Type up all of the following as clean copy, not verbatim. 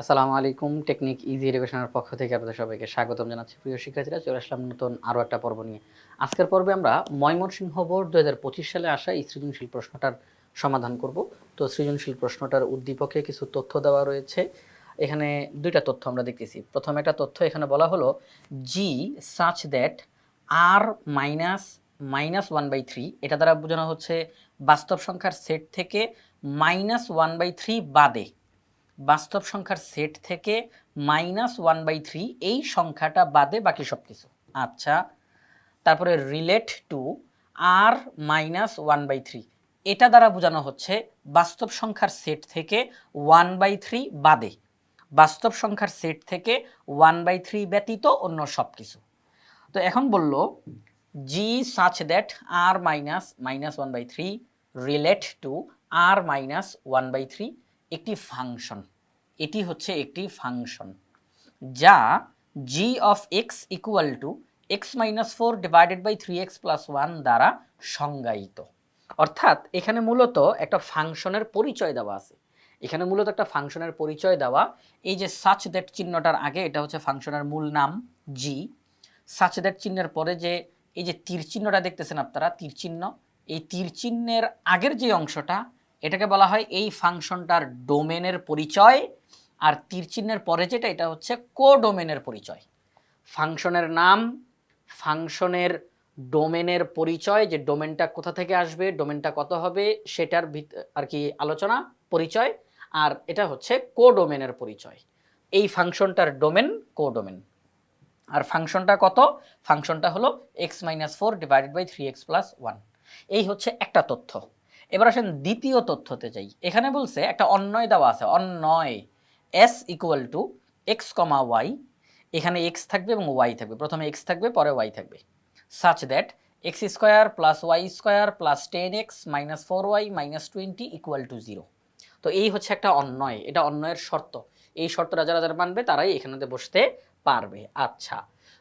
আসসালামু আলাইকুম। Technique easy এডুকেশনের পক্ষ থেকে আপনাদের সবাইকে স্বাগতম জানাচ্ছি। প্রিয় শিক্ষার্থীরা, চলে আসলাম নতুন আরও একটা পর্ব নিয়ে। আজকের পর্বে আমরা ময়মনসিংহ বোর্ড ২০২৫ সালে আসা এই সৃজনশীল প্রশ্নটার সমাধান করব। তো সৃজনশীল প্রশ্নটার উদ্দীপকে কিছু তথ্য দেওয়া রয়েছে। এখানে দুইটা তথ্য আমরা দেখতেছি। প্রথম একটা তথ্য এখানে বলা হলো g such that R minus minus 1/3, এটা দ্বারা বোঝানো হচ্ছে বাস্তব সংখ্যার সেট থেকে -1/3 বাদে, বাস্তব সংখ্যার সেট থেকে -1/3 এই সংখ্যাটা বাদে বাকি সব কিছু। আচ্ছা, তারপরে রিলেট টু আর -1/3, এটা দ্বারা বোঝানো হচ্ছে বাস্তব সংখ্যার সেট থেকে 1/3 বাদে, বাস্তব সংখ্যার সেট থেকে 1/3 ব্যতীত অন্য সব কিছু। তো এখন বলল g such that R -1/3 relate to R -1/3 একটি ফাংশন, এটি হচ্ছে একটি ফাংশন যা g of x equal to x-4 divided by 3x plus 1 দ্বারা সংজ্ঞায়িত। অর্থাৎ এখানে মূলত একটা ফাংশনের পরিচয় দেওয়া আছে। এখানে মূলত একটা ফাংশনের পরিচয় দেওয়া। এই যে সাচ দ্যাট চিহ্নটার আগে এটা হচ্ছে ফাংশনের মূল নাম g। সাচ দ্যাট চিহ্নের পরে যে এই যে তীর চিহ্নটা দেখতেছেন আপনারা, তীর চিহ্ন, এই তীর চিহ্নের আগের যে অংশটা এটাকে বলা হয় এই ফাংশনটার ডোমেনের পরিচয়। আর তীর চিহ্নের পরে যেটা এটা হচ্ছে কোডোমেনের পরিচয়। ফাংশনের নাম, ফাংশনের ডোমেনের পরিচয়, যে ডোমেনটা কোথা থেকে আসবে, ডোমেনটা কত হবে সেটার আর কি আলোচনা, পরিচয়। আর এটা হচ্ছে কোডোমেনের পরিচয়। এই ফাংশনটার ডোমেন কোডোমেন। আর ফাংশনটা কত? ফাংশনটা হলো x-4 divided by 3x plus 1। এই হচ্ছে একটা তথ্য। এবার আসেন দ্বিতীয় তথ্যতে যাই। এখানে বলছে একটা অন্বয় দেওয়া আছে, অন্বয় s equal to x comma y, এখানে x থাকবে এবং y থাকবে, প্রথমে x থাকবে পরে y থাকবে, such that x square plus y square plus 10x minus 4y minus 20 equal to 0। তো এই হচ্ছে একটা অন্বয়, এটা অন্বয়ের শর্ত। এই শর্তটা যারা যারা মানবে তারাই এখানেতে বসতে পারবে। আচ্ছা,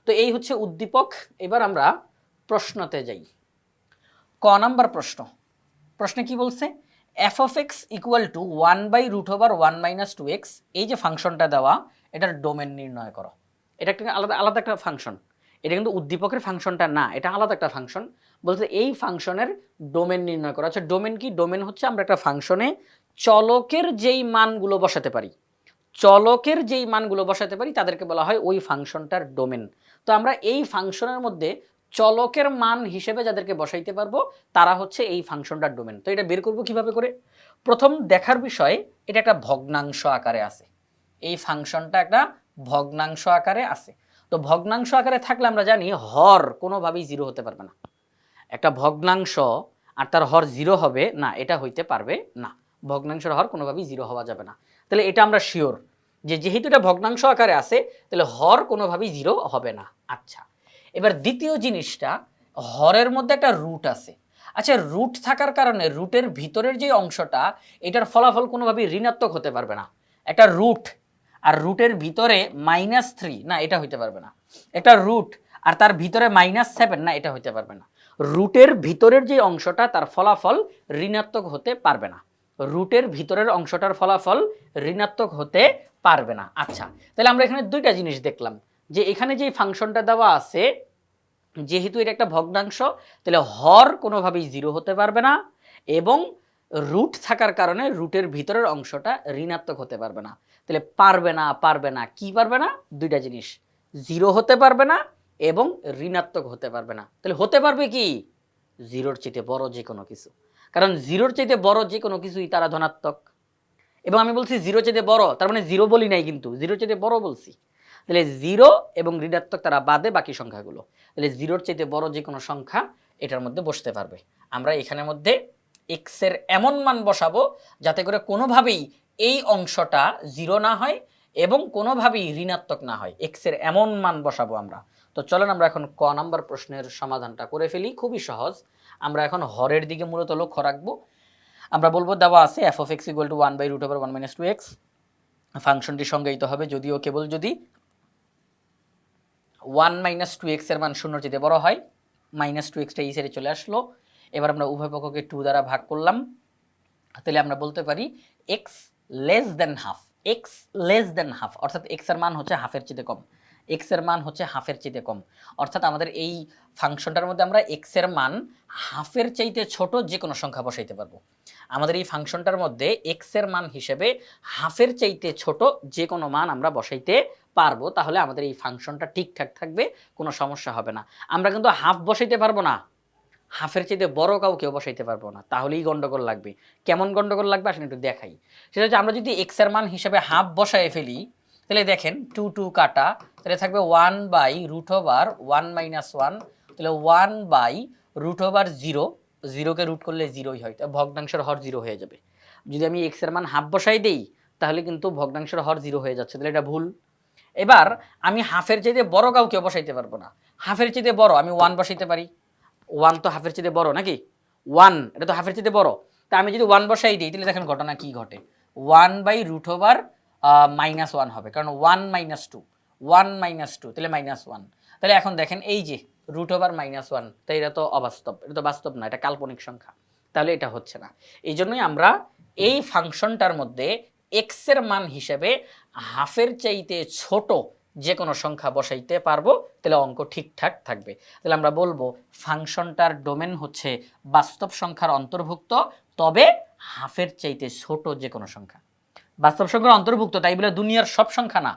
তো এই হচ্ছে উদ্দীপক। এবার আমরা প্রশ্নতে যাই। ক নাম্বার প্রশ্ন। প্রশ্নে কি বলছে? F of x equal two 1/√1 - 2x, এই যে ফাংশনটা দেওয়া এটার ডোমেন নির্ণয় করো। এটা একটা আলাদা আলাদা একটা ফাংশন, এটা কিন্তু উদ্দীপকের ফাংশনটা না, এটা আলাদা একটা ফাংশন। বলতে এই ফাংশনের ডোমেন নির্ণয় করা। আচ্ছা, ডোমেন কি? ডোমেন হচ্ছে আমরা একটা ফাংশনে চলকের যেই মানগুলো বসাতে পারি, চলকের যেই মানগুলো বসাতে পারি তাদেরকে বলা হয় ওই ফাংশনটার ডোমেন। তো আমরা এই ফাংশনের মধ্যে চলকের মান হিসেবে যাদেরকে বসাইতে পারবো তারা হচ্ছে এই ফাংশনটার ডোমেন। তো এটা বের করব কিভাবে করে? প্রথম দেখার বিষয়, এটা একটা ভগ্নাংশ আকারে আছে। এই ফাংশনটা একটা ভগ্নাংশ আকারে আছে। তো ভগ্নাংশ আকারে থাকলে আমরা জানি হর কোনোভাবেই জিরো হতে পারবে না। একটা ভগ্নাংশ আর তার হর জিরো হবে না, এটা হইতে পারবে না। ভগ্নাংশের হর কোনোভাবেই জিরো হওয়া যাবে না। তাহলে এটা আমরা শিওর যে যেহেতু এটা ভগ্নাংশ আকারে আছে তাহলে হর কোনোভাবেই জিরো হবে না। আচ্ছা, এবার দ্বিতীয় জিনিসটা, হরের মধ্যে একটা রুট আছে। আচ্ছা, রুট থাকার কারণে রুটের ভিতরের যে অংশটা এটার ফলাফল কোনোভাবেই ঋণাত্মক হতে পারবে না। একটা রুট আর রুটের ভিতরে -3, না এটা হইতে পারবে না। একটা রুট আর তার ভিতরে -7, না এটা হইতে পারবে না। রুটের ভিতরের যে অংশটা তার ফলাফল ঋণাত্মক হতে পারবে না। রুটের ভিতরের অংশটার ফলাফল ঋণাত্মক হতে পারবে না। আচ্ছা, তাহলে আমরা এখানে দুইটা জিনিস দেখলাম, যে এখানে যে ফাংশনটা দেওয়া আছে যেহেতু এটা একটা ভগ্নাংশ তাহলে হর কোনোভাবেই জিরো হতে পারবে না, এবং রুট থাকার কারণে রুটের ভিতরের অংশটা ঋণাত্মক হতে পারবে না। তাহলে পারবে না, পারবে না, কি পারবে না? দুইটা জিনিস, জিরো হতে পারবে না এবং ঋণাত্মক হতে পারবে না। তাহলে হতে পারবে কি? জিরোর চাইতে বড় যে কোনো কিছু। কারণ জিরোর চাইতে বড় যে কোনো কিছুই তারা ধনাত্মক। এবং আমি বলছি জিরো চাইতে বড়, তার মানে জিরো বলি নাই, কিন্তু জিরোর চাইতে বড় বলছি। তাহলে জিরো এবং ঋণাত্মক তারা বাদে বাকি সংখ্যাগুলো, তাহলে জিরোর চাইতে বড় যে কোনো সংখ্যা এটার মধ্যে বসতে পারবে। আমরা এখানের মধ্যে এক্স এর এমন মান বসাবো যাতে করে কোনোভাবেই এই অংশটা জিরো না হয় এবং কোনোভাবেই ঋণাত্মক না হয়, এক্স এর এমন মান বসাবো আমরা। তো চলেন আমরা এখন ক নাম্বার প্রশ্নের সমাধানটা করে ফেলি। খুবই সহজ। আমরা এখন হরের দিকে মূলত লক্ষ্য রাখবো। আমরা বলবো দেওয়া আছে F of x equal two 1/√1 - 2x, ফাংশনটি সংজ্ঞায়িত হবে যদিও কেবল যদি 1 - 2x এর মান 0-র চেয়ে বড় হয়। -2xটা এই সাইডে চলে আসলো। এবার আমরা উভয় পক্ষকে 2 দ্বারা ভাগ করলাম। তাহলে আমরা বলতে পারি x <= ½ x less than half, অর্থাৎ এক্স এর মান হচ্ছে হাফের চেয়ে কম, এক্স এর মান হচ্ছে হাফের চেয়ে কম, অর্থাৎ আমাদের এই ফাংশনটার মধ্যে আমরা এক্স এর মান হাফের চাইতে ছোট যে কোনো সংখ্যা বসাইতে পারবো। আমাদের এই ফাংশনটার মধ্যে এক্স এর মান হিসেবে হাফের চাইতে ছোট যে কোনো মান আমরা বসাইতে পারবো, তাহলে আমাদের এই ফাংশনটা ঠিকঠাক থাকবে, কোনো সমস্যা হবে না। আমরা কিন্তু হাফ বসাইতে পারবো না, হাফের চাইতে বড় কাউকেও বসাইতে পারবো না, তাহলেই গন্ডগোল লাগবে। কেমন গন্ডগোল লাগবে আসলে একটু দেখাই। সেটা হচ্ছে আমরা যদি এক্স এর মান হিসেবে হাফ বসায় ফেলি, তাহলে দেখেন টু টু কাটা, তাহলে থাকবে 1/√1 তাহলে 1/√0, জিরোকে রুট করলে জিরোই হয়, ভগ্নাংশের হর জিরো হয়ে যাবে। যদি আমি এক্স এর মান হাফ বসাই দেই তাহলে কিন্তু ভগ্নাংশের হর জিরো হয়ে যাচ্ছে, তাহলে এটা ভুল। এবার আমি হাফের চাইতে বড় কাউকে বসাইতে পারবো না, হাফের চাইতে বড় আমি 1 বসাইতে পারি, 1 তো হাফের চেয়ে বড় নাকি, 1 এটা তো হাফের চেয়ে বড়, তা আমি যদি 1 বসাই দিই তাহলে দেখেন ঘটনা কি ঘটে, 1/√(-1) হবে, কারণ 1 - 2 তাহলে -1, তাহলে এখন দেখেন এই যে √(-1), তাই এটা তো অবাস্তব, এটা তো বাস্তব না, এটা কাল্পনিক সংখ্যা, তাহলে এটা হচ্ছে না। এই জন্যই আমরা এই ফাংশনটার মধ্যে এক্স এর মান হিসেবে হাফের চাইতে ছোট যে কোনো সংখ্যা বসাইতে পারবো, তাহলে অঙ্ক ঠিকঠাক থাকবে। তাহলে আমরা বলবো ফাংশনটার ডোমেন হচ্ছে বাস্তব সংখ্যার অন্তর্ভুক্ত, তবে হাফের চাইতে ছোট যে কোনো সংখ্যা। বাস্তব সংখ্যার অন্তর্ভুক্ত তাই বলে দুনিয়ার সব সংখ্যা না,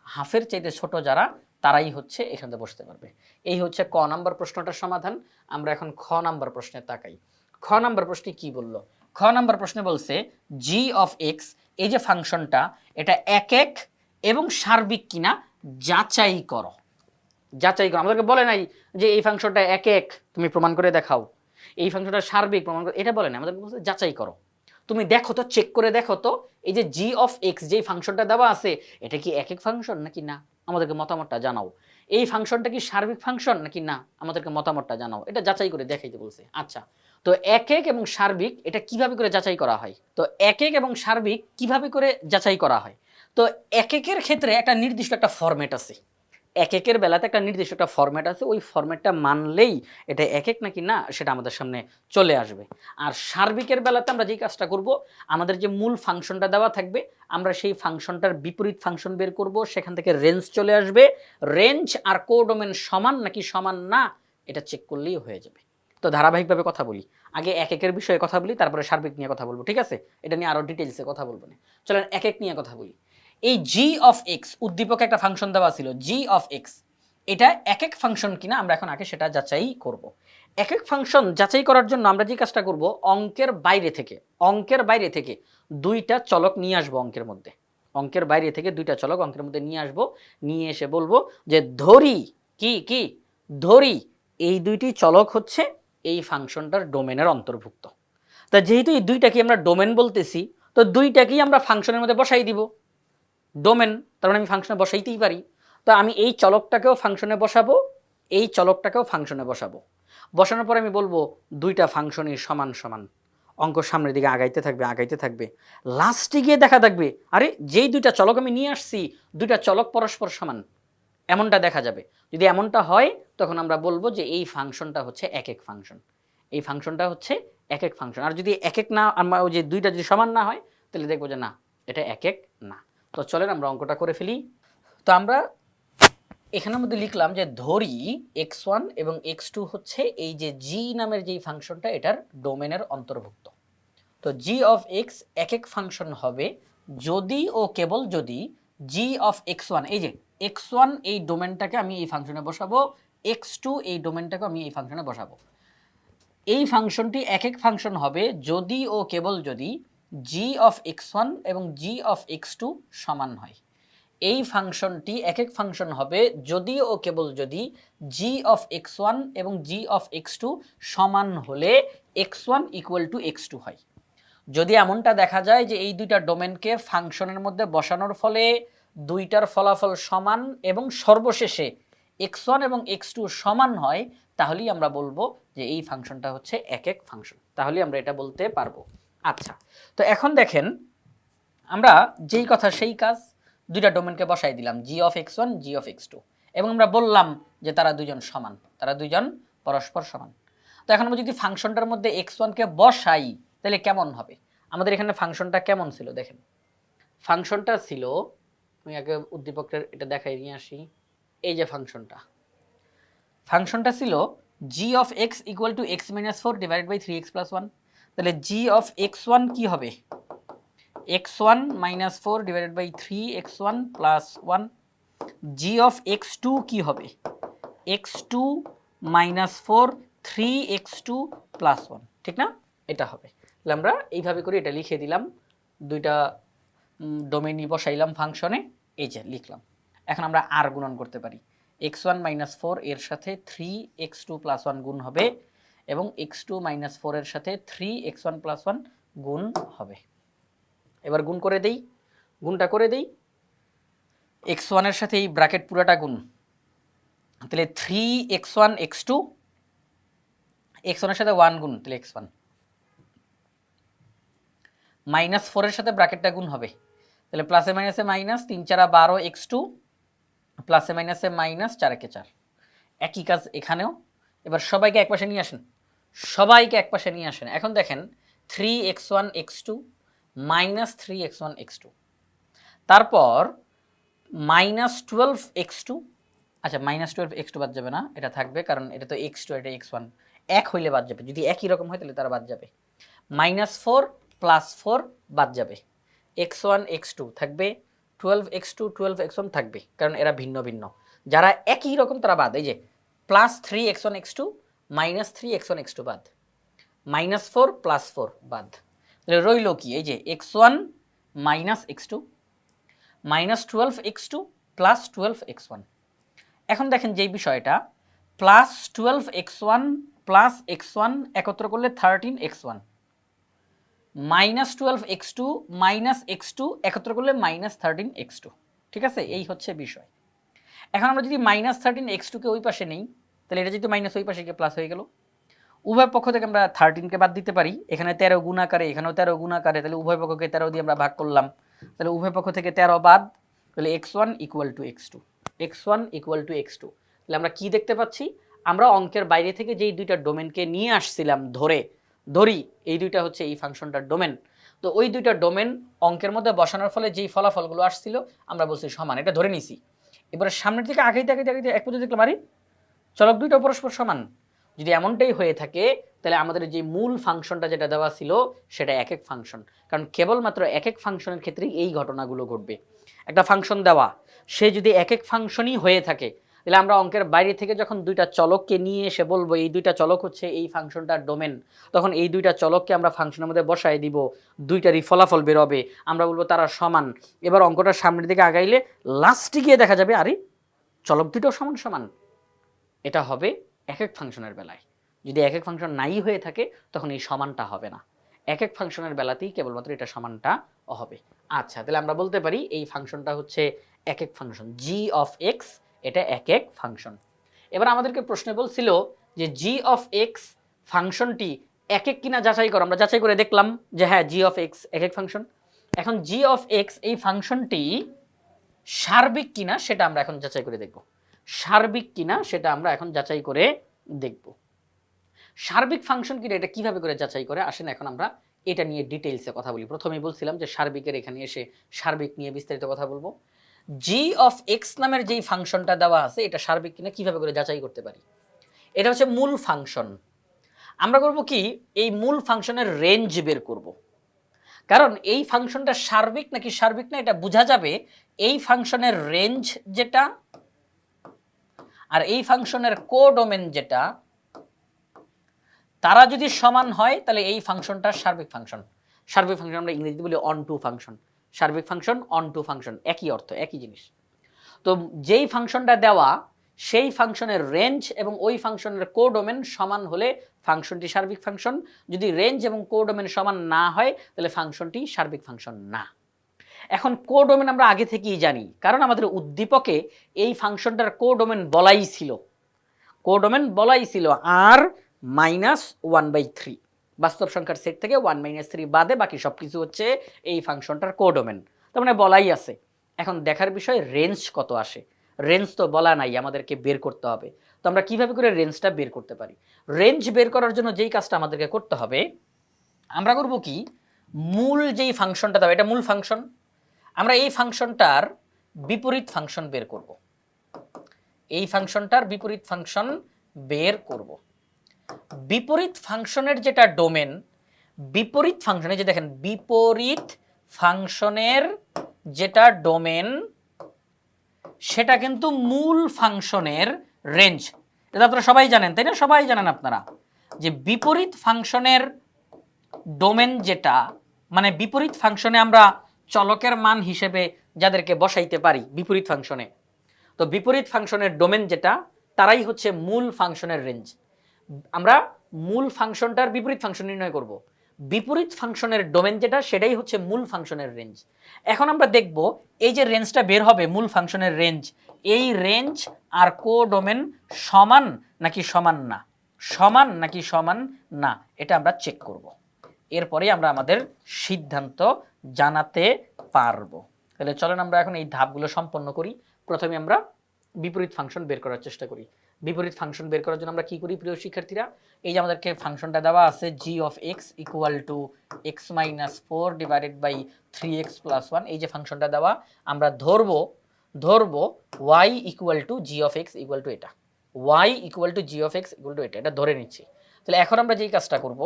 হাফের চাইতে ছোট যারা তারাই হচ্ছে এখানে বসতে পারবে। এই হচ্ছে ক নাম্বার প্রশ্নটার সমাধান। আমরা এখন খ নাম্বার প্রশ্নে তাকাই। খ নাম্বার প্রশ্নে কি বলল? খ নাম্বার প্রশ্নে বলছে জি অফ এক্স, এই যে ফাংশনটা এটা একক এবং সার্বিক কিনা যাচাই করো। যাচাই করো, আমাদেরকে বলে নাই যে এই ফাংশনটা একক তুমি প্রমাণ করে দেখাও, এই ফাংশনটা সার্বিক প্রমাণ করে, এটা বলে না, আমাদেরকে বলছে যাচাই করো। তুমি দেখো তো, চেক করে দেখো তো এই যে জি অফ এক্স যে ফাংশনটা দেওয়া আছে এটা কি একক ফাংশন নাকি না, আমাদেরকে মতামতটা জানাও। এই ফাংশনটা কি সার্বিক ফাংশন নাকি না, আমাদেরকে মতামতটা জানাও। এটা যাচাই করে দেখাইতে বলছে। আচ্ছা, তো একক এবং সার্বিক এটা কিভাবে করে যাচাই করা হয়? তো একক এবং সার্বিক কিভাবে করে যাচাই করা হয়? তো একেকের ক্ষেত্রে একটা নির্দিষ্ট একটা ফরম্যাট আছে, একেকের বেলাতে একটা নির্দিষ্ট একটা ফরম্যাট আছে, ওই ফরম্যাটটা মানলেই এটা একক নাকি না সেটা আমাদের সামনে চলে আসবে। আর সার্বিকের বেলাতে আমরা যেই কাজটা করব, আমাদের যে মূল ফাংশনটা দেওয়া থাকবে আমরা সেই ফাংশনটার বিপরীত ফাংশন বের করব, সেখান থেকে রেঞ্জ চলে আসবে, রেঞ্জ আর কোডোমেন সমান নাকি সমান না এটা চেক করলেই হয়ে যাবে। তো ধারাবাহিকভাবে কথা বলি, আগে একেকের বিষয়ে কথা বলি, তারপরে সার্বিক নিয়ে কথা বলবো, ঠিক আছে? এটা নিয়ে আরো ডিটেইলসে কথা বলবো না, চলেন একেক নিয়ে কথা বলি। এই জি অফ এক্স উদ্দীপকে একটা ফাংশন দেওয়া ছিল জি অফ এক্স, এটা একক ফাংশন কিনা আমরা এখন আগে সেটা যাচাই করব। একক ফাংশন যাচাই করার জন্য আমরা যে কাজটা করব, অঙ্কের বাইরে থেকে দুইটা চলক নিয়ে আসবো অঙ্কের মধ্যে, অঙ্কের বাইরে থেকে দুইটা চলক অঙ্কের মধ্যে নিয়ে আসবো, নিয়ে এসে বলবো যে ধরি ধরি এই দুইটি চলক হচ্ছে এই ফাংশনটার ডোমেনের অন্তর্ভুক্ত। তা যেহেতু এই দুইটাকে আমরা ডোমেন বলতেছি, তো দুইটাকেই আমরা ফাংশনের মধ্যে বসাই দিব, ডোমেন তার মানে আমি ফাংশনে বসাইতেই পারি। তো আমি এই চলকটাকেও ফাংশনে বসাবো, এই চলকটাকেও ফাংশনে বসাবো, বসানোর পরে আমি বলবো দুইটা ফাংশনই সমান সমান, অঙ্ক সামনের দিকে আগাইতে থাকবে, লাস্টে গিয়ে দেখা থাকবে আরে যেই দুইটা চলক আমি নিয়ে আসছি দুইটা চলক পরস্পর সমান, এমনটা দেখা যাবে। যদি এমনটা হয় তখন আমরা বলবো যে এই ফাংশনটা হচ্ছে একক ফাংশন, এই ফাংশনটা হচ্ছে একক ফাংশন। আর যদি একক না, আমরা ওই যে দুইটা যদি সমান না হয় তাহলে দেখবো যে না এটা একক না। তো চলেন আমরা অঙ্কটা করে ফেলি। তো আমরা এখানের মধ্যে লিখলাম যে ধরি x1 এবং x2 হচ্ছে এই যে জি নামের যেই ফাংশনটা এটার ডোমেনের অন্তর্ভুক্ত। তো জি অফ এক্স একক ফাংশন হবে যদি ও কেবল যদি জি অফ x1, এই যে x1 এই ডোমেনটাকে আমি এই ফাংশনে বসাবো, x2 এই ডোমেনটাকে আমি এই ফাংশনে বসাবো। এই ফাংশনটি একক ফাংশন হবে যদি ও কেবল যদি জি অফ x1 এবং জি অফ x2 সমান হয়। এই ফাংশনটি একক ফাংশন হবে যদি ও কেবল যদি জি অফ x1 এবং জি অফ x2 সমান হলে x1 ইকুয়াল টু x2 হয়। যদি এমনটা দেখা যায় যে এই দুইটা ডোমেনকে ফাংশনের মধ্যে বসানোর ফলে দুইটার ফলাফল সমান এবং সর্বশেষে x1 এবং x2 সমান হয়, তাহলেই আমরা বলবো যে এই ফাংশনটা হচ্ছে একক ফাংশন, তাহলেই আমরা এটা বলতে পারবো। আচ্ছা, তো এখন দেখেন আমরা যেই কথা সেই কাজ, দুইটা ডোমেনকে বসাই দিলাম জি of x1 G of x2 এবং আমরা বললাম যে তারা দুইজন সমান, তারা দুইজন পরস্পর সমান। তো এখন আমরা যদি ফাংশনটার মধ্যে x1 কে বসাই তাহলে কেমন হবে? আমাদের এখানে ফাংশনটা কেমন ছিল দেখেন, ফাংশনটা ছিল, আমি আগে উদ্দীপকটা এটা দেখাই নিয়ে আসি। এই যে ফাংশনটা ছিল g of x equal to x minus four divided by three x plus one. তাহলে জি অফ এক্স ওয়ান কী হবে? X one minus four divided by three x one plus one. G of x two কী হবে? X two minus four three x two plus one, ঠিক না? এটা হবে। তাহলে আমরা এইভাবে করে এটা লিখে দিলাম, দুইটা ডোমেইনই বসাইলাম ফাংশনে, এই যে লিখলাম। এখন আমরা আর গুণন করতে পারি, এক্স ওয়ান মাইনাস ফোর এর সাথে three x two plus one গুণ হবে এবং এক্স টু মাইনাস ফোর এর সাথে three x one plus one গুণ হবে। এবার গুণ করে দেই, গুণটা করে দেই, এক্স ওয়ানের সাথে এই ব্র্যাকেট পুরাটা গুণ, তাহলে three x one x two, x ওয়ানের সাথে ওয়ান গুণ, তাহলে এক্স ওয়ান মাইনাস ফোরের সাথে ব্র্যাকেটটা গুণ হবে, তাহলে প্লাসে মাইনাসে মাইনাস, তিন চারা 12 এক্স টু, প্লাসে মাইনাসে মাইনাস, চার একে চার। একই কাজ এখানেও। এবার সবাইকে একপাশে নিয়ে আসেন, সবাইকে একপাশে নিয়ে আসেন। এখন দেখেন three x one x two minus three x one x two, তারপর মাইনাস টুয়েলভ এক্স টু, আচ্ছা মাইনাস টুয়েলভ এক্স টু বাদ যাবে না, এটা থাকবে কারণ এটা তো এক্স টু, এটা এক্স ওয়ান, এক হইলে বাদ যাবে, যদি একই রকম হয় তাহলে তারা বাদ যাবে। মাইনাস ফোর প্লাস ফোর বাদ যাবে, এক্স ওয়ান এক্স টু থাকবে, twelve x two twelve x one থাকবে, কারণ এরা ভিন্ন ভিন্ন। যারা একই রকম তারা বাদ, এই যে plus three x one x two minus three x one x two বাদ, মাইনাস ফোর প্লাস ফোর বাদ, তাহলে রইল কি? এই যে x one minus x two minus twelve x two plus twelve x one. এখন দেখেন যেই বিষয়টা, plus twelve x one plus x one একত্র করলে thirteen x one, minus twelve x two minus x two একত্র করলে মাইনাস থার্টিন এক্স টু, ঠিক আছে? এই হচ্ছে বিষয়। এখন আমরা যদি মাইনাস থার্টিন এক্স টুকে ওই পাশে নেই, তাহলে এটা যদি মাইনাস ওই পাশে গিয়ে প্লাস হয়ে গেল। উভয় পক্ষ থেকে আমরা থার্টিনকে বাদ দিতে পারি, এখানে 13 গুণ আকারে, এখানেও 13 গুণ আকারে, তাহলে উভয় পক্ষকে 13 দিয়ে আমরা ভাগ করলাম, তাহলে উভয় পক্ষ থেকে 13 বাদ, তাহলে x one equal to x two, x one equal to x two. তাহলে আমরা কি দেখতে পাচ্ছি? আমরা অঙ্কের বাইরে থেকে যেই দুইটা ডোমেনকে নিয়ে আসছিলাম ধরি এই দুইটা হচ্ছে এই ফাংশনটার ডোমেন। তো ওই দুইটা ডোমেন অঙ্কের মধ্যে বসানোর ফলে যেই ফলাফলগুলো আসছিল আমরা বলছি সমান, এটা ধরে নিছি। এবারে সামনের দিকে আগাইতে আগাইতে আগাইতে এক পর্যন্ত দেখলাম আরে চলক দুইটা পরস্পর সমান। যদি এমনটাই হয়ে থাকে তাহলে আমাদের যে মূল ফাংশনটা যেটা দেওয়া ছিল সেটা এক এক ফাংশন, কারণ কেবলমাত্র এক এক ফাংশনের ক্ষেত্রেই এই ঘটনাগুলো ঘটবে। একটা ফাংশন দেওয়া, সে যদি এক এক ফাংশনই হয়ে থাকে তাহলে আমরা অঙ্কের বাইরে থেকে যখন দুইটা চলককে নিয়ে এসে বলবো এই দুইটা চলক হচ্ছে এই ফাংশনটার ডোমেন, তখন এই দুইটা চলককে আমরা ফাংশনের মধ্যে বসায় দিব, দুইটারই ফলাফল বেরোবে, আমরা বলবো তারা সমান। এবার অঙ্কটার সামনের দিকে আগাইলে লাস্টে গিয়ে দেখা যাবে আরে চলক দুইটাও সমান সমান। এটা হবে এক এক ফাংশনের বেলায়। যদি এক এক ফাংশন নাই হয়ে থাকে তখন এই সমানটা হবে না, এক এক ফাংশনের বেলাতেই কেবলমাত্র এটা সমানটা হবে। আচ্ছা, তাহলে আমরা বলতে পারি এই ফাংশনটা হচ্ছে এক এক ফাংশন, জি অফ এক্স এটা এক এক ফাংশন। এবার আমাদেরকে প্রশ্নে বলছিল যে জি অফ এক্স ফাংশনটি এক এক কিনা যাচাই করো। আমরা যাচাই করে দেখলাম যে হ্যাঁ জি অফ এক্স এক এক ফাংশন। এখন জি অফ এক্স এই ফাংশনটি সার্বিক কিনা সেটা আমরা এখন যাচাই করে দেখব, সার্বিক কিনা সেটা আমরা এখন যাচাই করে দেখব। সার্বিক ফাংশন কিনা এটা কিভাবে করে যাচাই করে, আসেন এখন আমরা এটা নিয়ে ডিটেইলসে কথা বলি। প্রথমেই বলছিলাম যে সার্বিকের এখানে এসে সার্বিক নিয়ে বিস্তারিত কথা বলবো। জি অফ এক্স নামের যেই ফাংশনটা দেওয়া আছে এটা সার্বিক কিনা কিভাবে করে যাচাই করতে পারি? এটা হচ্ছে মূল ফাংশন। আমরা করব কি, এই মূল ফাংশনের রেঞ্জ বের করব, কারণ এই ফাংশনটা সার্বিক নাকি সার্বিক না এটা বোঝা যাবে এই ফাংশনের রেঞ্জ যেটা আর এই ফাংশনের কোডোমেন যেটা তারা যদি সমান হয় তাহলে এই ফাংশনটা সার্বিক ফাংশন। সার্বিক ফাংশন আমরা ইংরেজিতে বলি অন টু ফাংশন, সার্বিক ফাংশন অন টু ফাংশন একই অর্থ একই জিনিস। তো যেই ফাংশনটা দেওয়া সেই ফাংশনের রেঞ্জ এবং ওই ফাংশনের কোডোমেন সমান হলে ফাংশনটি সার্বিক ফাংশন, যদি রেঞ্জ এবং কোডোমেন সমান না হয় তাহলে ফাংশনটি সার্বিক ফাংশন না। এখন কোডোমেন আমরা আগে থেকেই জানি, কারণ আমাদের উদ্দীপকে এই ফাংশনটার কোডোমেন বলাই ছিল, কোডোমেন বলাই ছিল আর মাইনাস ওয়ান বাই থ্রি, বাস্তব সংখ্যার সেট থেকে 1 - 3 বাদে বাকি সব কিছু হচ্ছে এই ফাংশনটার কোডোমেন, তার মানে বলাই আছে। এখন দেখার বিষয় রেঞ্জ কত আসে, রেঞ্জ তো বলা নাই, আমাদেরকে বের করতে হবে। তো আমরা কিভাবে করে রেঞ্জটা বের করতে পারি? রেঞ্জ বের করার জন্য যেই কাজটা আমাদেরকে করতে হবে, আমরা করব কি, মূল যেই ফাংশনটা দেওয়া এটা মূল ফাংশন, আমরা এই ফাংশনটার বিপরীত ফাংশন বের করব। এই ফাংশনটার বিপরীত ফাংশন বের করব। বিপরীত ফাংশনের যেটা ডোমেন, বিপরীত ফাংশনে যে দেখেন বিপরীত ফাংশনের যেটা ডোমেন সেটা কিন্তু মূল ফাংশনের রেঞ্জ। এটা আপনারা সবাই জানেন, তাই না? সবাই জানেন আপনারা যে বিপরীত ফাংশনের ডোমেন যেটা, মানে বিপরীত ফাংশনে আমরা চলকের মান হিসেবে যাদেরকে বসাইতে পারি বিপরীত ফাংশনে, তো বিপরীত ফাংশনের ডোমেন যেটা তারাই হচ্ছে মূল ফাংশনের রেঞ্জ। আমরা মূল ফাংশনটার বিপরীত ফাংশন নির্ণয় করব, বিপরীত ফাংশনের ডোমেন যেটা সেটাই হচ্ছে মূল ফাংশনের রেঞ্জ। এখন আমরা দেখব এই যে রেঞ্জটা বের হবে মূল ফাংশনের রেঞ্জ, এই রেঞ্জ আর কো ডোমেন সমান নাকি সমান না, সমান নাকি সমান না, এটা আমরা চেক করব। এরপরে আমরা আমাদের সিদ্ধান্ত জানাতে পারবো। তাহলে চলেন আমরা এখন এই ধাপগুলো সম্পন্ন করি। প্রথমে আমরা বিপরীত ফাংশন বের করার চেষ্টা করি। বিপরীত ফাংশন বের করার জন্য আমরা কি করি প্রিয় শিক্ষার্থীরা? এই যে আমাদেরকে ফাংশনটা দেওয়া আছে G of x equal to x minus 4 divided by 3x plus 1, এই যে ফাংশনটা দেওয়া, আমরা ধরবো y equal to G of x equal to এটা, y equal to G of x equal to এটা ধরে নিচ্ছি। তাহলে এখন আমরা যেই কাজটা করব,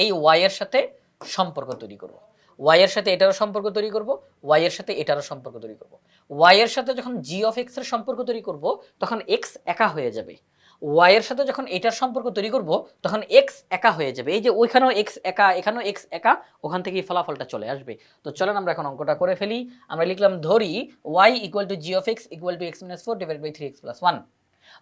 এই y এর সাথে সম্পর্ক তৈরি করব, y এর সাথে এটারও সম্পর্ক তৈরি করব, y এর সাথে এটারও সম্পর্ক তৈরি করব। y এর সাথে যখন g অফ x এর সম্পর্ক তৈরি করব তখন x একা হয়ে যাবে, y এর সাথে যখন এটার সম্পর্ক তৈরি করব তখন x একা হয়ে যাবে। এই যে ওইখানেও x একা, এখানেও x একা, ওখান থেকেই ফলাফলটা চলে আসবে। তো চলেন আমরা এখন অঙ্কটা করে ফেলি। আমরা লিখলাম ধরি y equal to G of x equal to x minus 4 divided by 3x plus 1।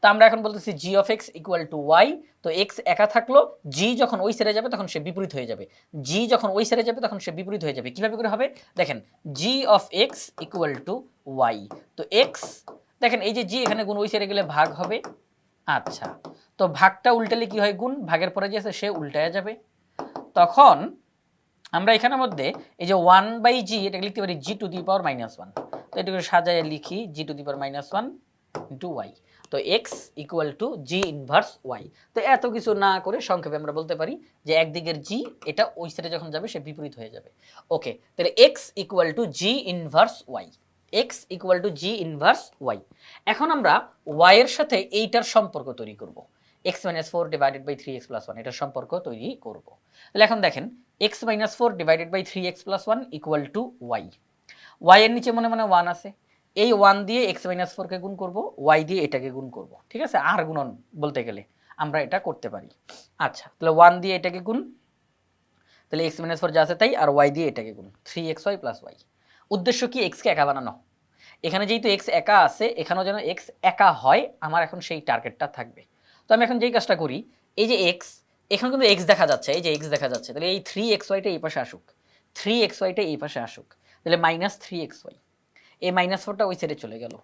তো আমরা এখন বলতেছি G of x equal to Y, তো এক্স একা থাকলো, জি যখন ওই সেরে যাবে তখন সে বিপরীত হয়ে যাবে, জি যখন ওই সেরে যাবে তখন সে বিপরীত হয়ে যাবে। কিভাবে করে হবে দেখেন, G of x equal to Y, তো এক্স দেখেন এই যে জি এখানে গুণ ওই সেরে গেলে ভাগ হবে। আচ্ছা, তো ভাগটা উল্টালে কি হয়, গুণ, ভাগের পরে যে আছে সে উল্টায়া যাবে। তখন আমরা এখানের মধ্যে এই যে 1 বাই জি এটাকে লিখতে পারি জি টু দি পাওয়ার মাইনাস 1, তো এটাকে সাজায় লিখি G to the power minus 1 into Y, তো X equal to G inverse Y. তো এত কিছু না করে সংক্ষেপে আমরা বলতে পারি যে একদিকের জি এটা ওই সাইডে যখন যাবে সে বিপরীত হয়ে যাবে। ওকে, তাহলে x equal to G inverse y, x equal to G inverse y. এখন আমরা ওয়াই এর সাথে এইটার সম্পর্ক তৈরি করব, x minus 4 divided by 3x plus 1, এটার সম্পর্ক তৈরি করব। তাহলে এখন দেখেন x minus 4 divided by 3x plus 1 equal to y, y এর নিচে মনে মনে 1 আছে, এই 1 দিয়ে x মাইনাস 4 কে গুণ করব, y দিয়ে এটাকে গুণ করব, ঠিক আছে? আর গুণন বলতে গেলে আমরা এটা করতে পারি। আচ্ছা, তাহলে 1 দিয়ে এটাকে গুণ, তাহলে x মাইনাস 4 যা আছে তাই, আর y দিয়ে এটাকে গুণ, 3xy প্লাস y। উদ্দেশ্য কি, x কে একা বানানো। এখানে যেহেতু x একা আছে, এখানেও যেন x একা হয়, আমার এখন সেই টার্গেটটা থাকবে। তো আমি এখন যেই কাজটা করি, এই যে x, এখানে কিন্তু x দেখা যাচ্ছে, এই যে x দেখা যাচ্ছে, তাহলে এই 3xy টা এই পাশে আসুক, 3xy টা এই পাশে আসুক, তাহলে মাইনাস 3xy, এই মাইনাস 4টা ওই সাইডে চলে গেল।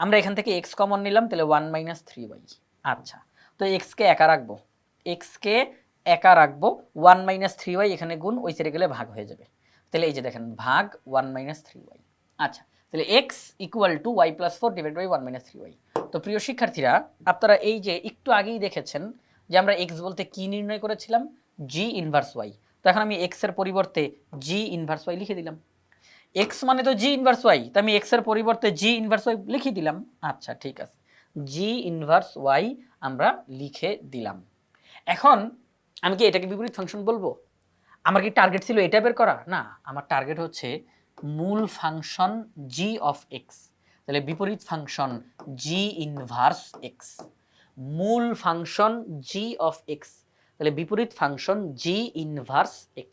আমরা এখান থেকে x কমন নিলাম, তাহলে 1 মাইনাস 3y। আচ্ছা, তো x কে একা রাখবো, x কে একা রাখবো, 1 মাইনাস 3y এখানে গুণ, ওই সাইডে গেলে ভাগ হয়ে যাবে। তাহলে এই যে দেখেন ভাগ 1 মাইনাস 3y। আচ্ছা, তাহলে x equal to y plus 4 divide by 1 minus 3y। তো প্রিয় শিক্ষার্থীরা, আপনারা এই যে একটু আগেই দেখেছেন যে আমরা x বলতে কি নির্ণয় করেছিলাম, g ইনভার্স y। তো এখন আমি x এর পরিবর্তে g ইনভার্স y লিখে দিলাম। x মানে তো g ইনভার্স y, তো আমি x এর পরিবর্তে g ইনভার্স y লিখে দিলাম। আচ্ছা ঠিক আছে, g ইনভার্স y আমরা লিখে দিলাম। এখন আমি কি এটাকে বিপরীত ফাংশন বলবো? আমার কি টার্গেট ছিল এটা বের করা? না, আমার টার্গেট হচ্ছে মূল ফাংশন g অফ x, তাহলে বিপরীত ফাংশন g ইনভার্স x, মূল ফাংশন g অফ x, তাহলে বিপরীত ফাংশন g ইনভার্স x।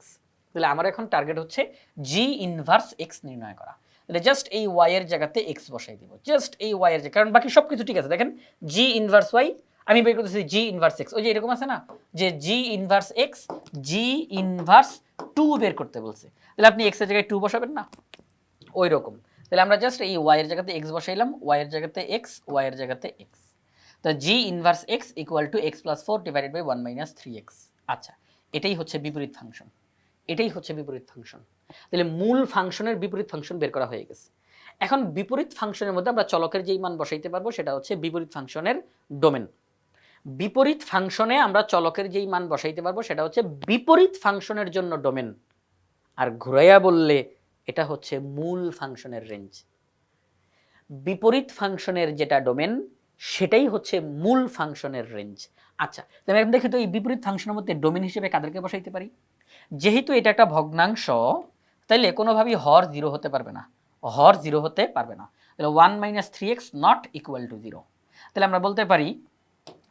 তাহলে আমার এখন টার্গেট হচ্ছে g ইনভার্স x নির্ণয় করা। তাহলে জাস্ট এই y এর জায়গাতে x বসাই দিব, জাস্ট এই y এর জায়গায়, কারণ বাকি সব কিছু ঠিক আছে। দেখেন g ইনভার্স y, আমি বের করতেছি g ইনভার্স x, ওই যে এরকম আছে না যে g inverse x, g inverse 2 বের করতে বলছে, তাহলে আপনি x এর জায়গায় 2 বসাবেন না, ওই রকম। তাহলে আমরা জাস্ট এই y এর জায়গাতে x বসাইলাম, y এর জায়গাতে x, y এর জায়গাতে x। তো g inverse x equal to x plus 4 divided by 1 minus 3x। আচ্ছা, এটাই হচ্ছে বিপরীত ফাংশন, এটাই হচ্ছে বিপরীত ফাংশন। তাহলে মূল ফাংশনের বিপরীত ফাংশন বের করা হয়ে গেছে। এখন বিপরীত ফাংশনের মধ্যে আমরা চলকের যেই মান বসাইতে পারবো সেটা হচ্ছে বিপরীত ফাংশনের ডোমেন। বিপরীত ফাংশনে আমরা চলকের যেই মান বসাইতে পারবো সেটা হচ্ছে বিপরীত ফাংশনের জন্য ডোমেন। আর ঘুরাইয়া বললে এটা হচ্ছে মূল ফাংশনের রেঞ্জ। বিপরীত ফাংশনের যেটা ডোমেন সেটাই হচ্ছে মূল ফাংশনের রেঞ্জ। আচ্ছা, তাহলে এখন দেখি তো এই বিপরীত ফাংশনের মধ্যে ডোমেন হিসেবে কাদেরকে বসাইতে পারি? যেহেতু এটা একটা ভগ্নাংশ, তাইলে কোনোভাবেই হর 0 হতে পারবে না, হর 0 হতে পারবে না। তাহলে 1 - 3x নট ইকুয়াল টু 0। তাহলে আমরা বলতে পারি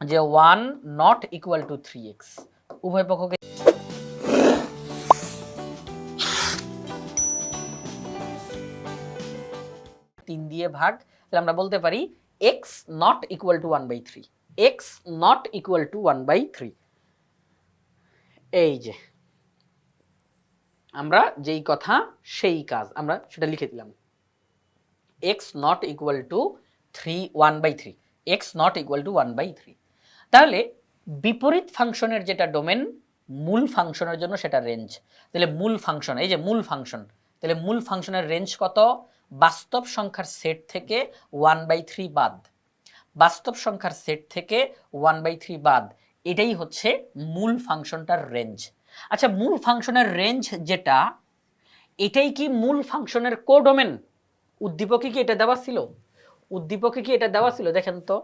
যে 1 নট ইকুয়াল টু 3x। উভয় পক্ষকে 3 দিয়ে ভাগ, তাহলে আমরা বলতে পারি x not equal to 1/3, x not equal to 1/3। এই যে আমরা যেই কথা সেই কাজ, আমরা সেটা লিখে দিলাম, x not equal to 1/3, x not equal to 1/3। তাহলে বিপরীত ফাংশনের যেটা ডোমেন মূল ফাংশনের জন্য সেটা রেঞ্জ। তাহলে মূল ফাংশন, এই যে মূল ফাংশন, তাহলে মূল ফাংশনের রেঞ্জ কত? বাস্তব সংখ্যার সেট থেকে 1/3 বাদ, বাস্তব সংখ্যার সেট থেকে 1/3 বাদ, এটাই হচ্ছে মূল ফাংশনটার রেঞ্জ। আচ্ছা, মূল ফাংশনের রেঞ্জ যেটা, এটাই কি মূল ফাংশনের কোডোমেন? উদ্দীপকে কি এটা দেওয়া ছিল? উদ্দীপকে কি এটা দেওয়া ছিল? দেখেন তো,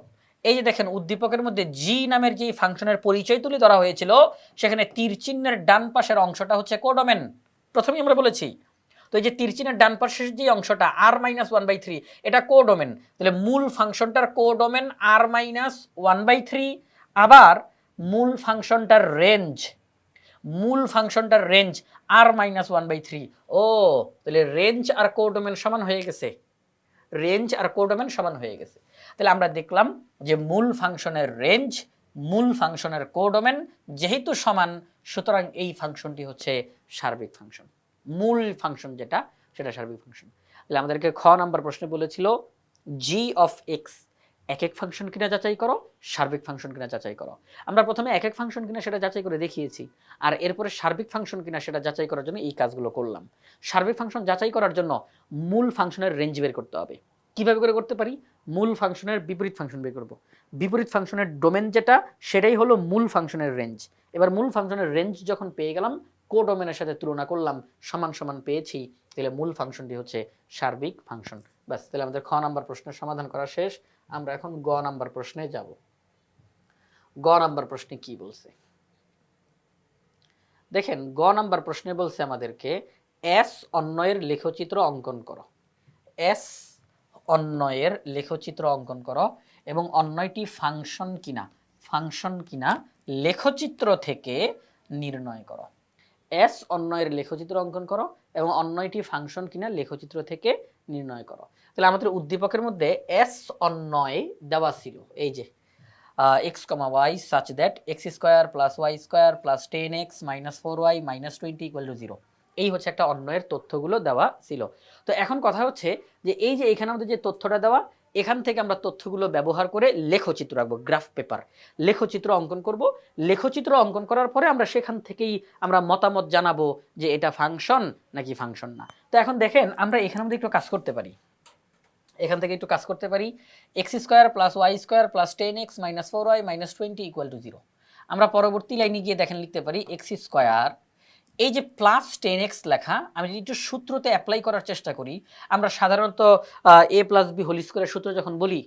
এই যে দেখেন উদ্দীপকের মধ্যে জি নামের যে ফাংশনের পরিচয় তুলে ধরা হয়েছিল, সেখানে তীর চিহ্নের ডান পাশের অংশটা হচ্ছে কোডোমেন। প্রথমেই আমরা বলেছি তো, এই যে তীর চিহ্নের ডান পাশের যে অংশটা r-1/3, এটা কোডোমেন। তাহলে মূল ফাংশনটার কোডোমেন r-1/3। আবার মূল ফাংশনটার রেঞ্জ, মূল ফাংশনটার রেঞ্জ r-1/3। ও, তাহলে রেঞ্জ আর কোডোমেন সমান হয়ে গেছে, রেঞ্জ আর কোডোমেন সমান হয়ে গেছে। তাহলে আমরা দেখলাম যে মূল ফাংশনের রেঞ্জ, মূল ফাংশনের কোডোমেন যেহেতু সমান, সুতরাং এই ফাংশনটি হচ্ছে সার্বিক ফাংশন। মূল ফাংশন যেটা, সেটা সার্বিক ফাংশন। তাহলে আমাদেরকে খ নাম্বার প্রশ্নে বলেছিল জি অফ এক্স একক ফাংশন কিনা যাচাই করো, সার্বিক ফাংশন কিনা যাচাই করো। আমরা প্রথমে একক ফাংশন কিনা সেটা যাচাই করে দেখিয়েছি, আর এরপরে সার্বিক ফাংশন কিনা সেটা যাচাই করার জন্য এই কাজগুলো করলাম। সার্বিক ফাংশন যাচাই করার জন্য মূল ফাংশনের রেঞ্জ বের করতে হবে। কিভাবে করে করতে পারি? মূল ফাংশনের বিপরীত ফাংশন বের করব। বিপরীত ফাংশনের ডোমেন যেটা, সেটাই হলো মূল ফাংশনের রেঞ্জ। এবার মূল ফাংশনের রেঞ্জ যখন পেয়ে গেলাম, কোডোমেনের সাথে তুলনা করলাম, সমান সমান পেয়েছি, তাহলে মূল ফাংশনটি হচ্ছে সার্বিক ফাংশন। ব্যাস, তাহলে আমাদের খ নাম্বার প্রশ্নের সমাধান করা শেষ। আমরা এখন গ নাম্বার প্রশ্নে যাব। গ নাম্বার প্রশ্নে কি বলছে দেখেন, গ নাম্বার প্রশ্নে বলছে আমাদেরকে এস অন্বয়ের লেখচিত্র অঙ্কন করো। এস অন্বয়ের লেখচিত্র অঙ্কন করো এবং অন্বয়টি ফাংশন কিনা লেখচিত্র থেকে নির্ণয় করো। এস অন্বয়ের লেখচিত্র অঙ্কন করো এবং অন্বয়টি ফাংশন কিনা লেখচিত্র থেকে নির্ণয় করো। তাহলে আমাদের উদ্দীপকের মধ্যে এস অন্বয় দেওয়া ছিল, এই যে x, y such that x square plus y square plus 10x minus 4y minus 20 equal to 0। এই হচ্ছে একটা অন্বয়ের তথ্যগুলো দেওয়া ছিল। তো এখন কথা হচ্ছে যে এই যে এখানে আমাদের যে তথ্যটা দেওয়া, এখান থেকে আমরা তথ্যগুলো ব্যবহার করে লেখচিত্র আঁকবো, গ্রাফ পেপার লেখচিত্র অঙ্কন করব। লেখচিত্র অঙ্কন করার পরে আমরা সেখান থেকেই আমরা মতামত জানাবো যে এটা ফাংশন নাকি ফাংশন না। তো এখন দেখেন, আমরা এখানে মধ্যে একটু কাজ করতে পারি, এখান থেকে একটু কাজ করতে পারি। x square plus y square plus 10x minus 4y minus 20 equal to 0। আমরা পরবর্তী লাইনে গিয়ে দেখেন লিখতে পারি x স্কয়ার, এই যে প্লাস 10x লেখা, আমি যদি একটু সূত্রতে অ্যাপ্লাই করার চেষ্টা করি, আমরা সাধারণত a প্লাস বি হোল স্কয়ারের সূত্র যখন বলি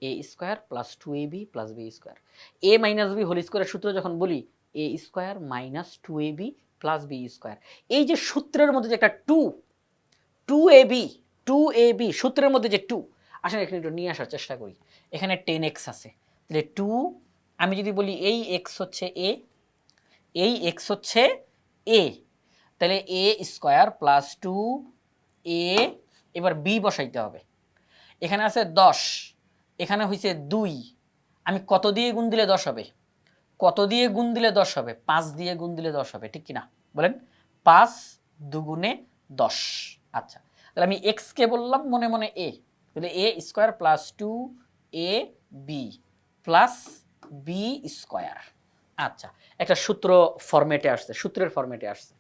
a square plus 2ab plus b square, a minus b whole স্কয়ারের সূত্র যখন বলি a square minus 2ab plus b square. এই যে সূত্রের মধ্যে যে একটা 2ab সূত্রের মধ্যে যে 2, আসলে এখানে একটু নিয়ে আসার চেষ্টা করি। এখানে 10x আছে, তাহলে 2, আমি যদি বলি এই x হচ্ছে a, এই x হচ্ছে a, তাহলে a স্কয়ার প্লাস 2a, এবার b বসাইতে হবে। এখানে আছে 10, এখানে হয়েছে 2, আমি কত দিয়ে গুণ দিলে 10 হবে? কত দিয়ে গুণ দিলে 10 হবে? 5 দিয়ে গুণ দিলে 10 হবে, ঠিক কিনা বলেন? 5 দুগুণে 10। আচ্ছা, তাহলে আমি x কে বললাম মনে মনে a, তাহলে a square plus 2ab plus b square. আচ্ছা, একটা সূত্র ফরম্যাটে আসছে, সূত্রের ফরম্যাটে আসছে।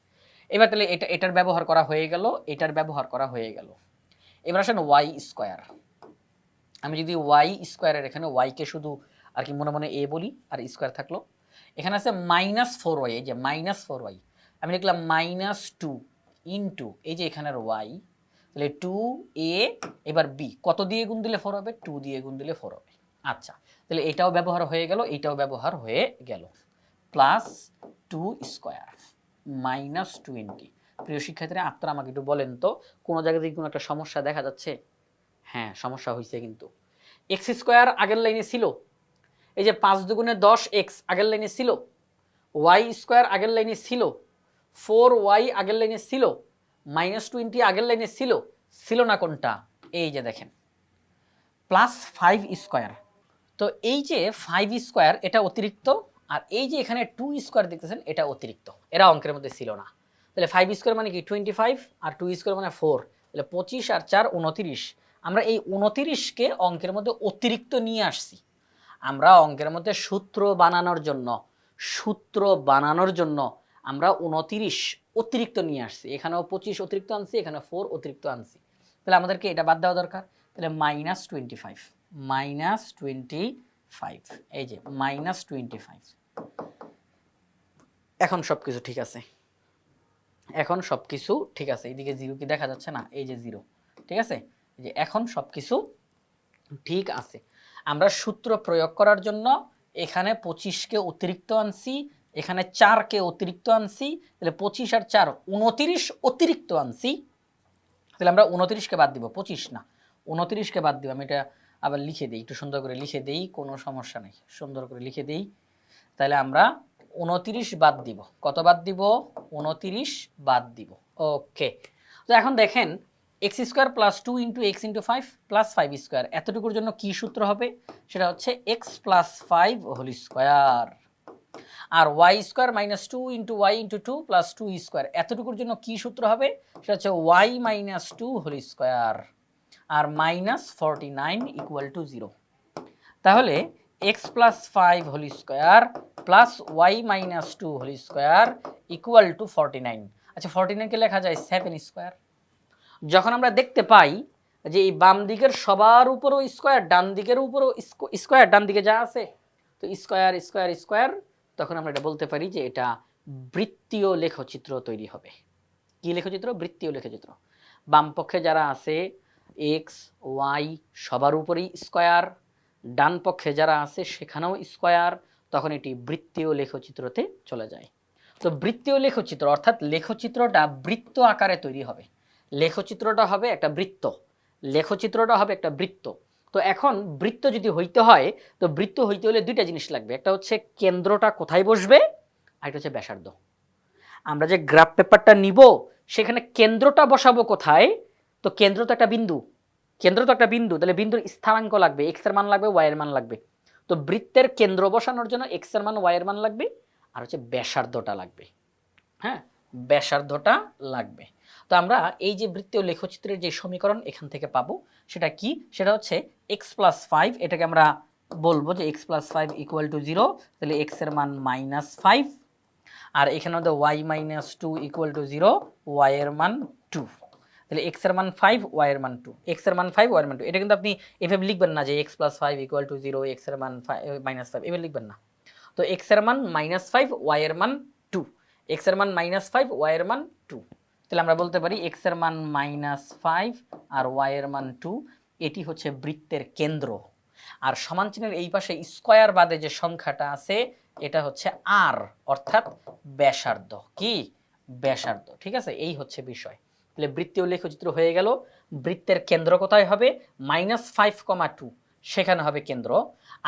এবার তাহলে এটার ব্যবহার করা হয়ে গেল, এটার ব্যবহার করা হয়ে গেল। এবার আসেন y স্কয়ার। আমি যদি y স্কয়ারের এখানে y কে শুধু আর কি মনে মনে a বলি, আর স্কয়ার থাকলো। এখানে আছে মাইনাস 4y, এই যে মাইনাস 4y, আমি লিখলাম মাইনাস 2 ইন্টু এই যে এখানের y তাহলে 2a, এবার b কত দিয়ে গুণ দিলে 4 হবে? 2 দিয়ে গুণ দিলে 4 হবে। আচ্ছা, তাহলে এটাও ব্যবহার হয়ে গেল, এটাও ব্যবহার হয়ে গেল। Plus 2 square minus 20। প্রিয় শিক্ষার্থীরা, আপনারা আমাকে একটু বলেন তো, কোনো জায়গায় কোনো একটা সমস্যা দেখা যাচ্ছে? হ্যাঁ, সমস্যা হয়েছে কিন্তু। এক্স স্কোয়ার আগের লাইনে ছিল, এই যে 5 দুগুণে 10 এক্স আগের লাইনে ছিল, ওয়াই স্কোয়ার আগের লাইনে ছিল, 4y আগের লাইনে ছিল, -20 আগের লাইনে ছিল, ছিল না কোনটা? এই যে দেখেন প্লাস 5 স্কোয়ার। তো এই যে 5 স্কোয়ার এটা অতিরিক্ত, আর এই যে এখানে 2 স্কোয়ার দেখতেছেন এটা অতিরিক্ত, এরা অঙ্কের মধ্যে ছিল না। তাহলে 5 স্কোয়ার মানে কি 25, আর 2 স্কোয়ার মানে 4, তাহলে 25 আর 4 29। আমরা এই 29কে অঙ্কের মধ্যে অতিরিক্ত নিয়ে আসছি। আমরা অঙ্কের মধ্যে সূত্র বানানোর জন্য আমরা 29 অতিরিক্ত নিয়ে আসছি। এখানেও 25 অতিরিক্ত আনছি, এখানে 4 অতিরিক্ত আনছি। তাহলে আমাদেরকে এটা বাদ দেওয়া দরকার। তাহলে -25, এই যে -25। এখন সবকিছু ঠিক আছে, এইদিকে 0 কি দেখা যাচ্ছে না? এই যে 0, ঠিক আছে। এই যে এখন সবকিছু ঠিক আছে। আমরা সূত্র প্রয়োগ করার জন্য এখানে 25কে অতিরিক্ত আনছি, এখানে 4কে অতিরিক্ত আনছি, তাহলে 25 আর 4 29 অতিরিক্ত আনছি। তাহলে আমরা 29কে বাদ দিব, 25 না, 29কে বাদ দিব। আমি এটা আবার লিখে দিই, একটু সুন্দর করে লিখে দিই, কোনো সমস্যা নেই, সুন্দর করে লিখে দিই। তাহলে আমরা 29 বাদ দিব। কত বাদ দিব? 29 বাদ দিব। ওকে, তো এখন দেখেন X square plus 2 into X into 5 plus 5 square, এতটুকুর জন্য কি সূত্র হবে? সেটা হচ্ছে এক্স প্লাস 5 হোল স্কোয়ার। আর Y square minus 2 into Y into 2 plus 2 square, এতটুকুর জন্য কি সূত্র হবে? সেটা হচ্ছে ওয়াই মাইনাস 2 হোল স্কোয়ার আর মাইনাস 49 ইকুয়াল টু 0। তাহলে X plus 5 whole square plus Y minus 2 whole square equal two 49। আচ্ছা, 49কে লেখা যায় 7 স্কোয়ার। যখন আমরা দেখতে পাই যে এই বাম দিকের সবার উপরও স্কোয়ার, ডান দিকের উপরও স্কোয়ার, ডান দিকে যা আছে তো স্কোয়ার স্কোয়ার স্কোয়ার, তখন আমরা এটা বলতে পারি যে এটা বৃত্তীয় লেখচিত্র তৈরি হবে। কি লেখচিত্র? বৃত্তীয় লেখচিত্র। বাম পক্ষে যারা আছে এক্স ওয়াই সবার উপরেই স্কোয়ার, ডান পক্ষে যারা আছে সেখানেও স্কোয়ার, তখন এটি বৃত্তীয় লেখচিত্রতে চলে যায়। তো বৃত্তীয় লেখচিত্র অর্থাৎ লেখচিত্রটা বৃত্ত আকারে তৈরি হবে। লেখচিত্রটা হবে একটা বৃত্ত, লেখচিত্রটা হবে একটা বৃত্ত। তো এখন বৃত্ত যদি হইতে হয়, তো বৃত্ত হইতে হলে দুইটা জিনিস লাগবে, একটা হচ্ছে কেন্দ্রটা কোথায় বসবে, আর একটা হচ্ছে ব্যাসার্ধ। আমরা যে গ্রাফ পেপারটা নিব সেখানে কেন্দ্রটা বসাবো কোথায়? তো কেন্দ্র তো একটা বিন্দু, তাহলে বিন্দুর স্থানাঙ্ক লাগবে, এক্স এর মান লাগবে, ওয়াই এর মান লাগবে। তো বৃত্তের কেন্দ্র বসানোর জন্য এক্স এর মান, ওয়াই এর মান লাগবে, আর হচ্ছে ব্যাসার্ধটা লাগবে। হ্যাঁ, ব্যাসার্ধটা লাগবে। তো আমরা এই যে বৃত্তীয় লেখচিত্রের যে সমীকরণ এখান থেকে পাবো সেটা কি? সেটা হচ্ছে এক্স প্লাস 5, এটাকে আমরা বলবো যে এক্স প্লাস 5 ইকুয়াল টু 0, তাহলে এক্স এর মান -5, আর এখানে আমাদের y minus 2 equal to 0, y এর মান 2। তাহলে এক্স এর মান 5, ওয়াই এর মান 2, এক্স এর মান 5, ওয়াই এর মান 2। এটা কিন্তু আপনি এভাবে লিখবেন না যে x plus 5 equal to 0, x এর মান -5, এভাবে লিখবেন না। তো এক্স এর মান -5, ওয়াই এর মান 2, এক্স এর মান -5, ওয়াই এর মান 2। তাহলে আমরা বলতে পারি এক্স এর মান -5 আর ওয়াই এর মান 2, এটি হচ্ছে বৃত্তের কেন্দ্র। আর সমান চিহ্নের এই পাশে স্কয়ার বাদে যে সংখ্যাটা আছে এটা হচ্ছে আর, অর্থাৎ ব্যাসার্ধ। কি? ব্যাসার্ধ। ঠিক আছে, এই হচ্ছে বিষয়। তাহলে বৃত্তীয় লেখচিত্র হয়ে গেল। বৃত্তের কেন্দ্র কোথায় হবে? -5,2, সেখানে হবে কেন্দ্র।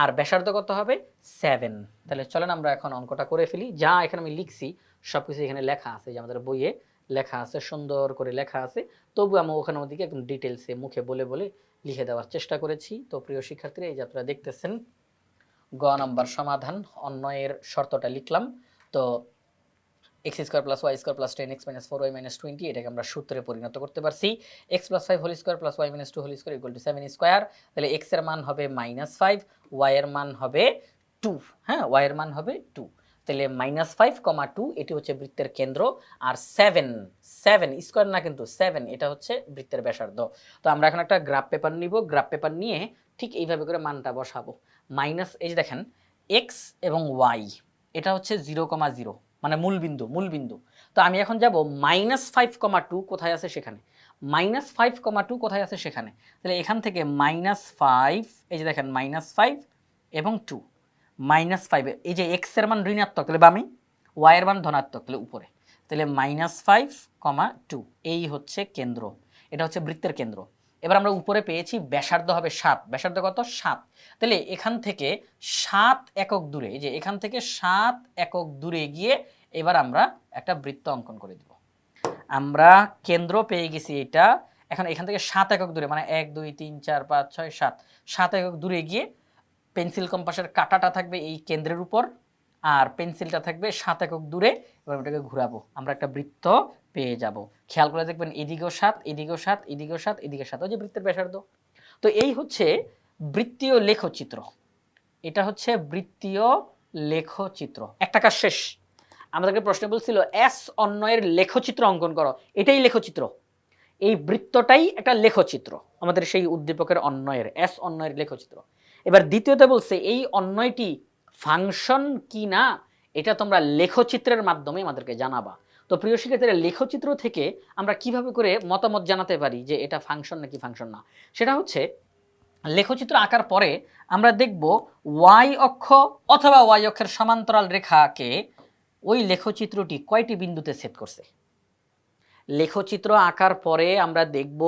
আর ব্যাসার্ধ কত হবে? 7। তাহলে চলেন আমরা এখন অঙ্কটা করে ফেলি। যা এখানে আমি লিখছি সবকিছু এখানে লেখা আছে, যে আমাদের বইয়ে লেখা আছে, সুন্দর করে লেখা আছে। তবু আমি ওখানে ওদিকে একদম ডিটেলসে মুখে বলে বলে লিখে দেওয়ার চেষ্টা করেছি। তো প্রিয় শিক্ষার্থীরা, এই যে আপনারা দেখতেছেন গ নাম্বার সমাধান, অন্যয়ের শর্তটা লিখলাম। তো x square plus y square plus 10x minus 4y minus 20, এটাকে আমরা সূত্রে পরিণত করতে পারছি। X plus 5 whole square plus Y minus 2 whole square equal to 7 square. তাহলে এক্স এর মান হবে -5, ওয়াই এর মান হবে 2। হ্যাঁ, ওয়াই এর মান হবে 2। তাহলে -5, 2 এটি হচ্ছে বৃত্তের কেন্দ্র। আর 7 স্কোয়ার না কিন্তু 7, এটা হচ্ছে বৃত্তের ব্যাসার্ধ। তো আমরা এখন একটা গ্রাফ পেপার নিব, গ্রাফ পেপার নিয়ে ঠিক এইভাবে করে মানটা বসাবো। এই যে দেখেন এক্স এবং ওয়াই, এটা হচ্ছে 0,0, মানে মূল বিন্দু। তো আমি এখন যাব -5,2 কোথায় আছে সেখানে। -5, 2 কোথায় আছে সেখানে, তাহলে এখান থেকে -5, এই যে দেখেন -5 এবং 2, -5 এই যে x এর মান ঋণাত্মক তাহলে বামে, y এর মান ধনাত্মক তাহলে উপরে, তাহলে -5, 2 এই হচ্ছে কেন্দ্র, এটা হচ্ছে বৃত্তের কেন্দ্র। এবার আমরা উপরে পেয়েছি ব্যাসার্ধ হবে 7, ব্যাসার্ধ কত 7, তাহলে এখান থেকে 7 একক দূরে, এই যে এখান থেকে 7 একক দূরে গিয়ে এবার আমরা একটা বৃত্ত অঙ্কন করে দিব। আমরা কেন্দ্র পেয়ে গেছি এটা, এখন এখান থেকে 7 একক দূরে মানে 1 2 3 4 5 6 7, 7 একক দূরে গিয়ে পেন্সিল কম্পাসের কাঁটাটা থাকবে এই কেন্দ্রের উপর আর পেন্সিলটা থাকবে 7 একক দূরে, এবার ওটাকে ঘোরাবো, আমরা একটা বৃত্ত পেয়ে যাব। খেয়াল করে দেখবেন এদিকেও 7, এদিকেও 7, এদিকেও 7, এদিকে 7, ওই যে বৃত্তের ব্যাসার্ধ। তো এই হচ্ছে বৃত্তীয় লেখচিত্র, এটা হচ্ছে বৃত্তীয় লেখচিত্র। একটা কাজ শেষ, আমাদেরকে প্রশ্ন বলছিল এস অন্বয়ের লেখচিত্র অঙ্কন করো, এটাই লেখচিত্র, এই বৃত্তটাই একটা লেখচিত্র আমাদের সেই উদ্দীপকের অন্বয়ের, এস অন্বয়ের লেখচিত্র। এবার দ্বিতীয়তে বলছে এই অন্বয়টি ফাংশন কি না এটা তোমরা লেখচিত্রের মাধ্যমে আমাদেরকে জানাবা। তো প্রিয় শিক্ষার্থীরা, লেখচিত্র থেকে আমরা কিভাবে করে মতামত জানাতে পারি যে এটা ফাংশন নাকি ফাংশন না, সেটা হচ্ছে লেখচিত্র আঁকার পরে আমরা দেখব ওয়াই অক্ষ অথবা ওয়াই অক্ষের সমান্তরাল রেখাকে ওই লেখচিত্রটি কয়টি বিন্দুতে ছেদ করছে। লেখচিত্র আঁকার পরে আমরা দেখব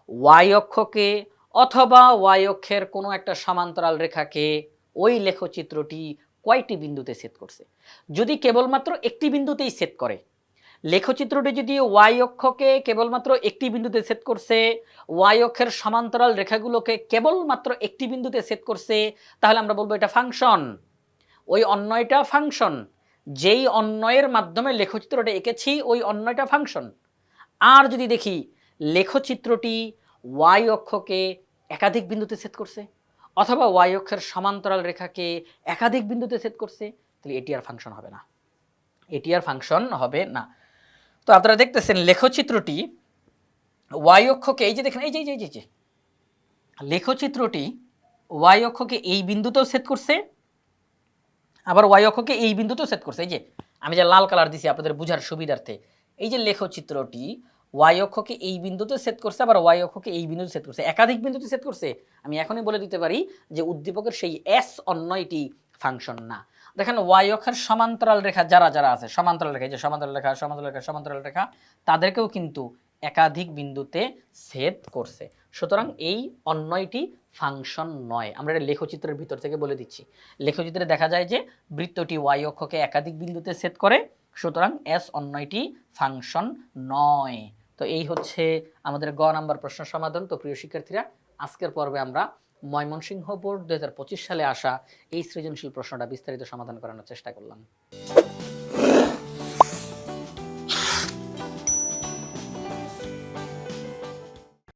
ওয়াই অক্ষকে অথবা ওয়াই অক্ষের কোনো একটা সমান্তরাল রেখাকে ওই লেখচিত্রটি কয়টি বিন্দুতে ছেদ করছে। যদি কেবলমাত্র একটি বিন্দুতেই ছেদ করে, লেখচিত্রটি যদি ওয়াই অক্ষকে কেবলমাত্র একটি বিন্দুতে ছেদ করছে, ওয়াই অক্ষের সমান্তরাল রেখাগুলোকে কেবলমাত্র একটি বিন্দুতে ছেদ করছে, তাহলে আমরা বলবো এটা ফাংশন, ওই অন্বয়টা ফাংশন, যেই অন্বয়ের মাধ্যমে লেখচিত্রটা এঁকেছি ওই অন্বয়টা ফাংশন। আর যদি দেখি লেখচিত্রটি ওয়াই অক্ষকে একাধিক বিন্দুতে ছেদ করছে অথবা ওয়াই অক্ষের সমান্তরাল রেখাকে একাধিক বিন্দুতে ছেদ করছে, তাহলে এটি আর ফাংশন হবে না, এটি আর ফাংশন হবে না। তো আপনারা দেখতেছেন লেখচিত্রটি ওয়াই অক্ষকে, এই যে দেখেন এই যে এই যে লেখচিত্রটি ওয়াই অক্ষকে এই বিন্দুতেও ছেদ করছে, আবার ওয়াই অক্ষকে এই বিন্দুতেও ছেদ করছে। এই যে আমি যে লাল কালার দিছি আপনাদের বোঝার সুবিধার্থে, এই যে লেখচিত্রটি ওয়াই অক্ষকে এই বিন্দুতে ছেদ করছে আবার ওয়াই অক্ষকে এই বিন্দুতে ছেদ করছে, একাধিক বিন্দুতে ছেদ করছে, আমি এখনই বলে দিতে পারি যে উদ্দীপকের সেই এস অন্বয়টি ফাংশন না। দেখেন ওয়াই অক্ষের সমান্তরাল রেখা যারা যারা আছে, সমান্তরাল রেখা, এই যে সমান্তরাল রেখা, সমান্তরাল রেখা, সমান্তরাল রেখা, তাদেরকেও কিন্তু একাধিক বিন্দুতে ছেদ করছে, সুতরাং এই অন্বয়টি ফাংশন নয়। আমরা এটা লেখচিত্রের ভিতর থেকে বলে দিচ্ছি, লেখচিত্রে দেখা যায় যে বৃত্তটি ওয়াই অক্ষকে একাধিক বিন্দুতে ছেদ করে, সুতরাং এস অন্বয়টি ফাংশন নয়। তো এই হচ্ছে আমাদের গ নাম্বার প্রশ্ন সমাধান। তো প্রিয় শিক্ষার্থীরা, আজকের পর্বে আমরা ময়মনসিংহ বোর্ড 2025 সালে আসা এই সৃজনশীল প্রশ্নটা বিস্তারিত সমাধান করানোর চেষ্টা করলাম।